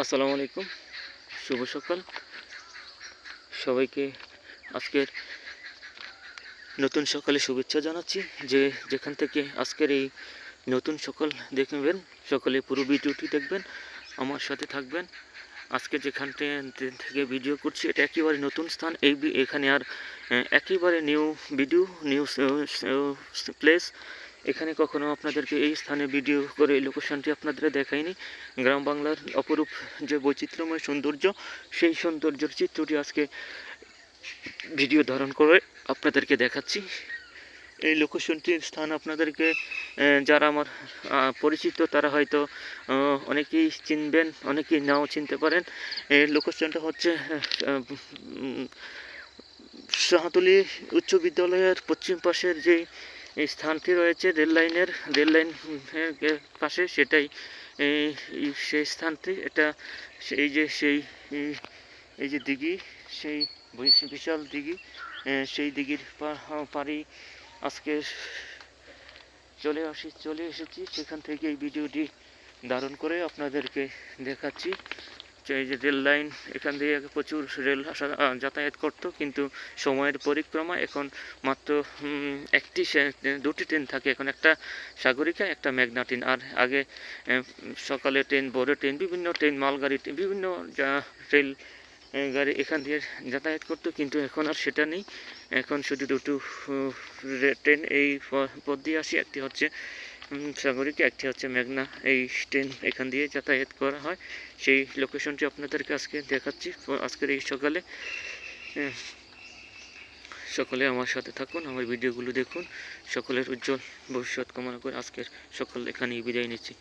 আসসালামু আলাইকুম, শুভ সকাল সবাইকে। আজকের নতুন সকালে শুভেচ্ছা জানাচ্ছি। যেখান থেকে আজকের এই নতুন সকাল দেখবেন, সকলে পুরো ভিডিওটি দেখবেন, আমার সাথে থাকবেন। আজকে যেখান থেকে ভিডিও করছি এটা একেবারে নতুন স্থান। এখানে আর একেবারে নিউ ভিডিও, নিউ প্লেস। এখানে কখনো আপনাদেরকে এই স্থানে ভিডিও করে এই লোকেশনটি আপনাদের দেখাইনি। গ্রাম বাংলার অপরূপ যে বৈচিত্র্যময় সৌন্দর্য, সেই সৌন্দর্যের চিত্রটি আজকে ভিডিও ধারণ করে আপনাদেরকে দেখাচ্ছি। এই লোকেশনটির স্থান আপনাদেরকে যারা আমার পরিচিত তারা হয়তো অনেকেই চিনবেন, অনেকেই নাও চিনতে পারেন। এই লোকেশনটা হচ্ছে শাহতলী উচ্চ বিদ্যালয়ের পশ্চিম পাশের যেই এই স্থানটি রয়েছে রেল লাইনের পাশে, সেটাই সেই স্থানটি। এটা এই যে দিঘি, সেই বিশাল দিঘি, সেই দিঘির পাড়েই আজকে চলে এসেছি। সেখান থেকে এই ভিডিওটি ধারণ করে আপনাদেরকে দেখাচ্ছি। এই যে রেল লাইন, এখান দিয়ে প্রচুর রেল যাতায়াত করতো, কিন্তু সময়ের পরিক্রমা এখন মাত্র দুটি ট্রেন থাকে। এখন একটা সাগরিকা, একটা মেঘনা ট্রেন। আর আগে সকালে ট্রেন, ভোরে ট্রেন, বিভিন্ন ট্রেন, মালগাড়ি, বিভিন্ন রেল গাড়ি এখান দিয়ে যাতায়াত করতো, কিন্তু এখন আর সেটা নেই। এখন শুধু দুটো ট্রেন এই পথ দিয়ে আসি। একটি হচ্ছে সাগরিকা, একটি হচ্ছে মেঘনা। এই ট্রেন এখান দিয়ে যাতায়াত করা হয়। সেই লোকেশনটি আপনাদেরকে আজকে দেখাচ্ছি। আজকের এই সকালে সকলে আমার সাথে থাকুন, আমার ভিডিওগুলো দেখুন। সকলের উজ্জ্বল ভবিষ্যৎ কামনা করে আজকের সকাল এখানেই বিদায় নিচ্ছি।